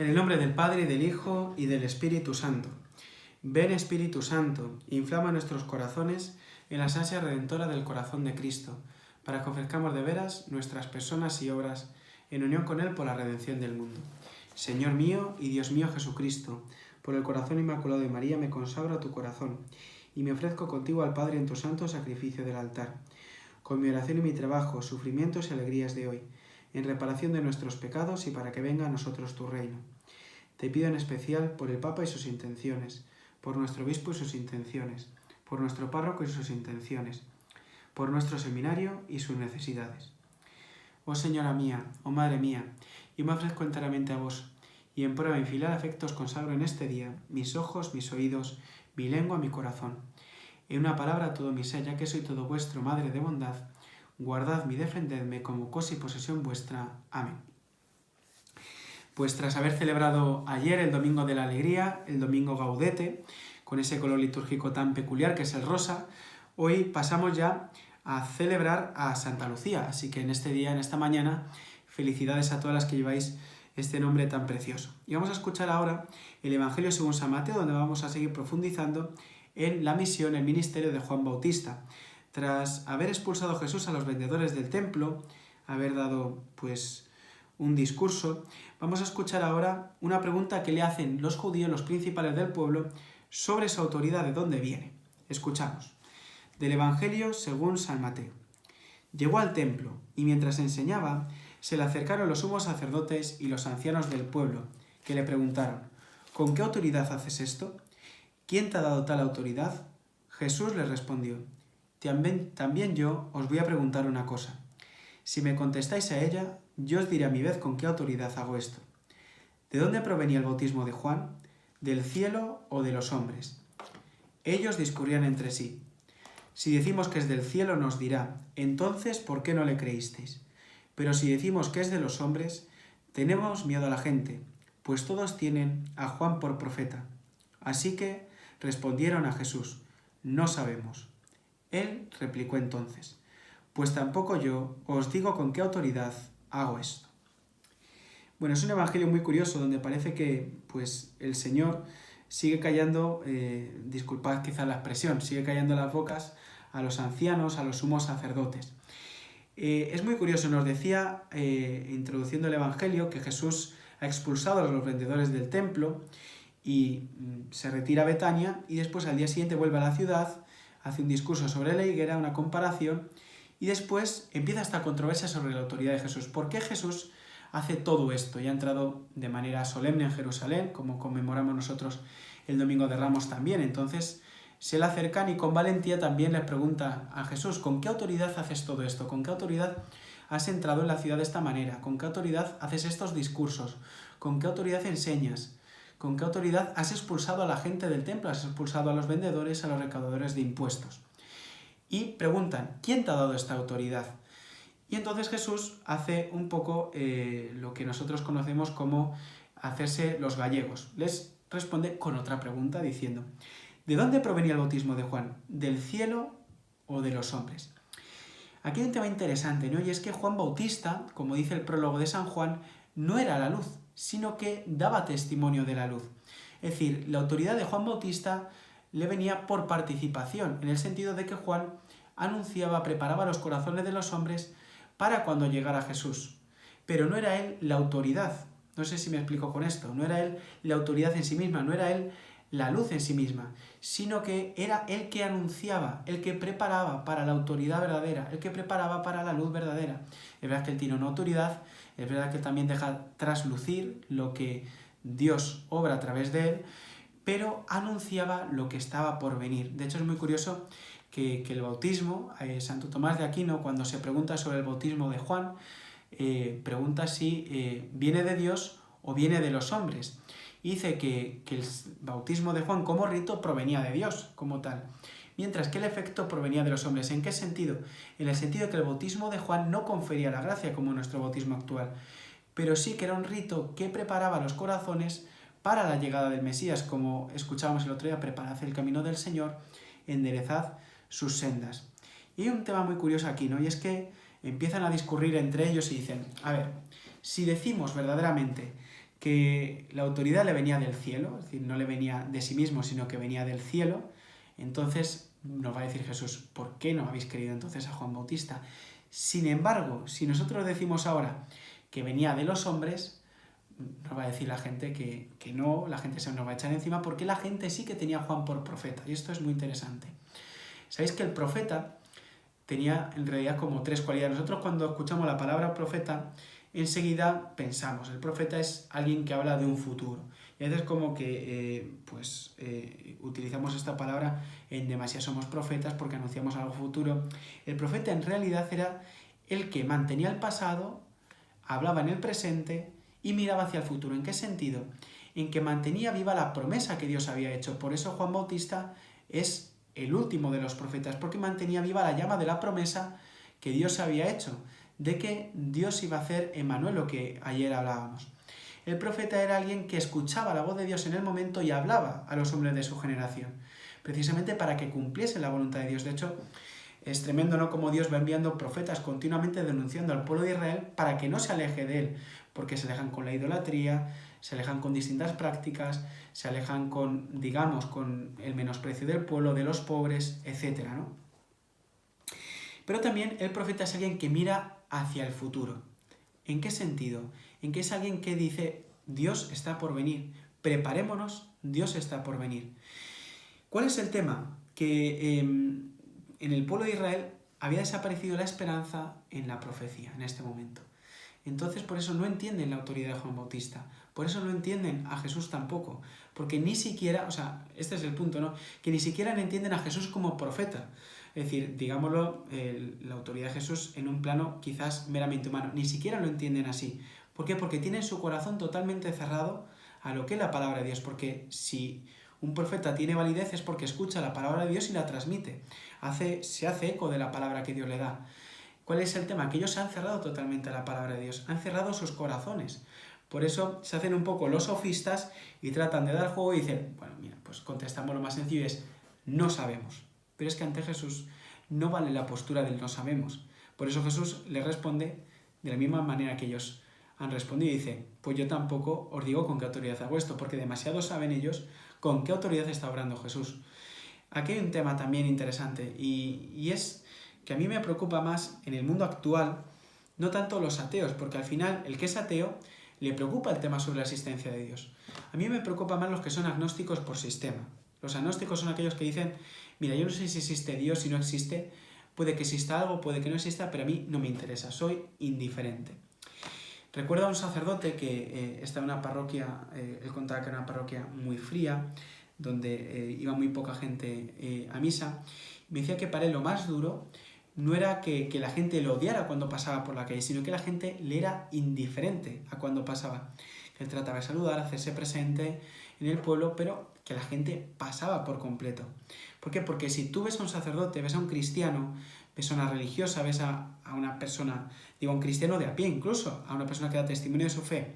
En el nombre del Padre, y del Hijo, y del Espíritu Santo. Ven, Espíritu Santo, inflama nuestros corazones en las ansias redentoras del corazón de Cristo, para que ofrezcamos de veras nuestras personas y obras en unión con Él por la redención del mundo. Señor mío y Dios mío Jesucristo, por el corazón inmaculado de María me consagro a tu corazón, y me ofrezco contigo al Padre en tu santo sacrificio del altar, con mi oración y mi trabajo, sufrimientos y alegrías de hoy, en reparación de nuestros pecados y para que venga a nosotros tu reino. Te pido en especial por el Papa y sus intenciones, por nuestro obispo y sus intenciones, por nuestro párroco y sus intenciones, por nuestro seminario y sus necesidades. Oh Señora mía, oh Madre mía, yo me ofrezco enteramente a vos, y en prueba infinidad de afectos consagro en este día mis ojos, mis oídos, mi lengua, mi corazón. En una palabra todo mi ser, ya que soy todo vuestro, Madre de bondad, guardadme y defendedme como cosa y posesión vuestra. Amén. Pues tras haber celebrado ayer el Domingo de la Alegría, el Domingo Gaudete, con ese color litúrgico tan peculiar que es el rosa, hoy pasamos ya a celebrar a Santa Lucía. Así que en este día, en esta mañana, felicidades a todas las que lleváis este nombre tan precioso. Y vamos a escuchar ahora el Evangelio según San Mateo, donde vamos a seguir profundizando en la misión, el ministerio de Juan Bautista. Tras haber expulsado Jesús a los vendedores del templo, haber dado un discurso, vamos a escuchar ahora una pregunta que le hacen los judíos, los principales del pueblo, sobre su autoridad, de dónde viene. Escuchamos. Del Evangelio según San Mateo. Llegó al templo, y mientras enseñaba, se le acercaron los sumos sacerdotes y los ancianos del pueblo, que le preguntaron: ¿con qué autoridad haces esto? ¿Quién te ha dado tal autoridad? Jesús les respondió: También yo os voy a preguntar una cosa. Si me contestáis a ella, yo os diré a mi vez con qué autoridad hago esto. ¿De dónde provenía el bautismo de Juan? ¿Del cielo o de los hombres? Ellos discurrían entre sí. Si decimos que es del cielo, nos dirá: entonces, ¿por qué no le creísteis? Pero si decimos que es de los hombres, tenemos miedo a la gente, pues todos tienen a Juan por profeta. Así que respondieron a Jesús: no sabemos. Él replicó entonces: pues tampoco yo os digo con qué autoridad hago esto. Bueno, es un evangelio muy curioso donde parece que el Señor sigue callando, disculpad quizá la expresión, sigue callando las bocas a los ancianos, a los sumos sacerdotes. Es muy curioso, nos decía, introduciendo el evangelio, que Jesús ha expulsado a los vendedores del templo y se retira a Betania, y después al día siguiente vuelve a la ciudad, hace un discurso sobre la higuera, una comparación, y después empieza esta controversia sobre la autoridad de Jesús. ¿Por qué Jesús hace todo esto? Y ha entrado de manera solemne en Jerusalén, como conmemoramos nosotros el Domingo de Ramos también. Entonces se le acercan y con valentía también le pregunta a Jesús: ¿con qué autoridad haces todo esto? ¿Con qué autoridad has entrado en la ciudad de esta manera? ¿Con qué autoridad haces estos discursos? ¿Con qué autoridad enseñas? ¿Con qué autoridad has expulsado a la gente del templo? ¿Has expulsado a los vendedores, a los recaudadores de impuestos? Y preguntan: ¿quién te ha dado esta autoridad? Y entonces Jesús hace un poco lo que nosotros conocemos como hacerse los gallegos. Les responde con otra pregunta diciendo: ¿de dónde provenía el bautismo de Juan? ¿Del cielo o de los hombres? Aquí hay un tema interesante, ¿no? Y es que Juan Bautista, como dice el prólogo de San Juan, no era la luz, sino que daba testimonio de la luz. Es decir, la autoridad de Juan Bautista le venía por participación, en el sentido de que Juan anunciaba, preparaba los corazones de los hombres para cuando llegara Jesús. Pero no era él la autoridad. No sé si me explico con esto. No era él la autoridad en sí misma, no era él la luz en sí misma, sino que era el que anunciaba, el que preparaba para la autoridad verdadera, el que preparaba para la luz verdadera. Es verdad que él tiene una autoridad, es verdad que también deja traslucir lo que Dios obra a través de él, pero anunciaba lo que estaba por venir. De hecho, es muy curioso que el bautismo, Santo Tomás de Aquino, cuando se pregunta sobre el bautismo de Juan, pregunta si viene de Dios o viene de los hombres. Y dice que el bautismo de Juan como rito provenía de Dios, como tal, mientras que el efecto provenía de los hombres. ¿En qué sentido? En el sentido de que el bautismo de Juan no confería la gracia como nuestro bautismo actual, pero sí que era un rito que preparaba los corazones para la llegada del Mesías, como escuchábamos el otro día: preparad el camino del Señor, enderezad sus sendas. Y hay un tema muy curioso aquí, ¿no? Y es que empiezan a discurrir entre ellos y dicen: a ver, si decimos verdaderamente que la autoridad le venía del cielo, es decir, no le venía de sí mismo, sino que venía del cielo. Entonces nos va a decir Jesús, ¿por qué no habéis creído entonces a Juan Bautista? Sin embargo, si nosotros decimos ahora que venía de los hombres, nos va a decir la gente que no, la gente se nos va a echar encima, porque la gente sí que tenía a Juan por profeta, y esto es muy interesante. Sabéis que el profeta tenía en realidad como 3 cualidades. Nosotros cuando escuchamos la palabra profeta, enseguida pensamos, el profeta es alguien que habla de un futuro. Y a veces como que utilizamos esta palabra en demasía, somos profetas porque anunciamos algo futuro. El profeta en realidad era el que mantenía el pasado, hablaba en el presente y miraba hacia el futuro. ¿En qué sentido? En que mantenía viva la promesa que Dios había hecho. Por eso Juan Bautista es el último de los profetas, porque mantenía viva la llama de la promesa que Dios había hecho, de que Dios iba a hacer Emmanuel, lo que ayer hablábamos. El profeta era alguien que escuchaba la voz de Dios en el momento y hablaba a los hombres de su generación, precisamente para que cumpliese la voluntad de Dios. De hecho, es tremendo, ¿no?, como Dios va enviando profetas continuamente denunciando al pueblo de Israel para que no se aleje de él, porque se alejan con la idolatría, se alejan con distintas prácticas, se alejan con, digamos, con el menosprecio del pueblo, de los pobres, etc., ¿no? Pero también el profeta es alguien que mira hacia el futuro. ¿En qué sentido? En que es alguien que dice, Dios está por venir, preparémonos, Dios está por venir. ¿Cuál es el tema? Que en el pueblo de Israel había desaparecido la esperanza en la profecía en este momento. Entonces por eso no entienden la autoridad de Juan Bautista, por eso no entienden a Jesús tampoco, porque ni siquiera, o sea, este es el punto, ¿no?, que ni siquiera entienden a Jesús como profeta. Es decir, digámoslo, la autoridad de Jesús en un plano quizás meramente humano, ni siquiera lo entienden así. ¿Por qué? Porque tienen su corazón totalmente cerrado a lo que es la palabra de Dios, porque si un profeta tiene validez es porque escucha la palabra de Dios y la transmite, se hace eco de la palabra que Dios le da. ¿Cuál es el tema? Que ellos se han cerrado totalmente a la palabra de Dios, han cerrado sus corazones. Por eso se hacen un poco los sofistas y tratan de dar juego y dicen, bueno, mira, pues contestamos lo más sencillo, es no sabemos. Pero es que ante Jesús no vale la postura del no sabemos. Por eso Jesús les responde de la misma manera que ellos han respondido y dice, pues yo tampoco os digo con qué autoridad hago esto, porque demasiado saben ellos con qué autoridad está obrando Jesús. Aquí hay un tema también interesante y es que a mí me preocupa más en el mundo actual, no tanto los ateos, porque al final el que es ateo le preocupa el tema sobre la existencia de Dios. A mí me preocupa más los que son agnósticos por sistema. Los agnósticos son aquellos que dicen, mira, yo no sé si existe Dios, si no existe, puede que exista algo, puede que no exista, pero a mí no me interesa, soy indiferente. Recuerdo a un sacerdote que estaba en una parroquia, él contaba que era una parroquia muy fría, donde iba muy poca gente a misa. Me decía que para él lo más duro no era que la gente lo odiara cuando pasaba por la calle, sino que la gente le era indiferente a cuando pasaba. Él trataba de saludar, hacerse presente en el pueblo, pero que la gente pasaba por completo. ¿Por qué? Porque si tú ves a un sacerdote, ves a un cristiano, ves a una religiosa, ves a una persona, digo, a un cristiano de a pie incluso, a una persona que da testimonio de su fe,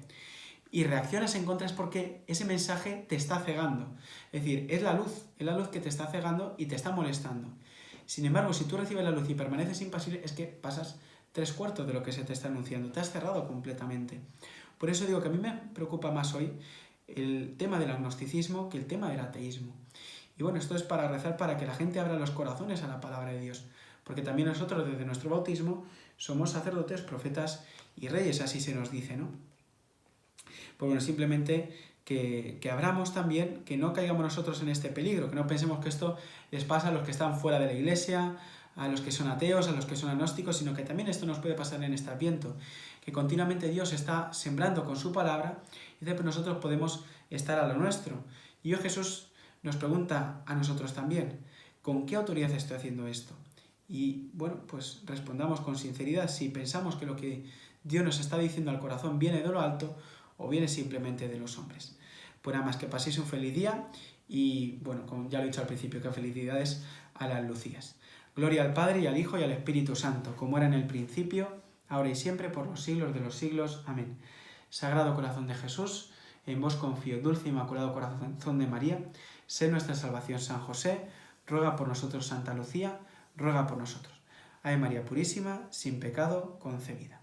y reaccionas en contra, es porque ese mensaje te está cegando. Es decir, es la luz que te está cegando y te está molestando. Sin embargo, si tú recibes la luz y permaneces impasible, es que pasas 3/4 de lo que se te está anunciando. Te has cerrado completamente. Por eso digo que a mí me preocupa más hoy el tema del agnosticismo que el tema del ateísmo. Y bueno, esto es para rezar para que la gente abra los corazones a la palabra de Dios. Porque también nosotros, desde nuestro bautismo, somos sacerdotes, profetas y reyes, así se nos dice, ¿no? Pues bueno, simplemente que abramos también, que no caigamos nosotros en este peligro, que no pensemos que esto les pasa a los que están fuera de la iglesia, a los que son ateos, a los que son agnósticos, sino que también esto nos puede pasar en este Adviento, que continuamente Dios está sembrando con su palabra y después nosotros podemos estar a lo nuestro. Y hoy Jesús nos pregunta a nosotros también, ¿con qué autoridad estoy haciendo esto? Y bueno, pues respondamos con sinceridad si pensamos que lo que Dios nos está diciendo al corazón viene de lo alto o viene simplemente de los hombres. Pues nada más, que paséis un feliz día y bueno, como ya lo he dicho al principio, que felicidades a las Lucías. Gloria al Padre y al Hijo y al Espíritu Santo, como era en el principio, ahora y siempre, por los siglos de los siglos. Amén. Sagrado Corazón de Jesús, en vos confío, dulce e inmaculado Corazón de María, sé nuestra salvación. San José, ruega por nosotros. Santa Lucía, ruega por nosotros. Ave María Purísima, sin pecado concebida.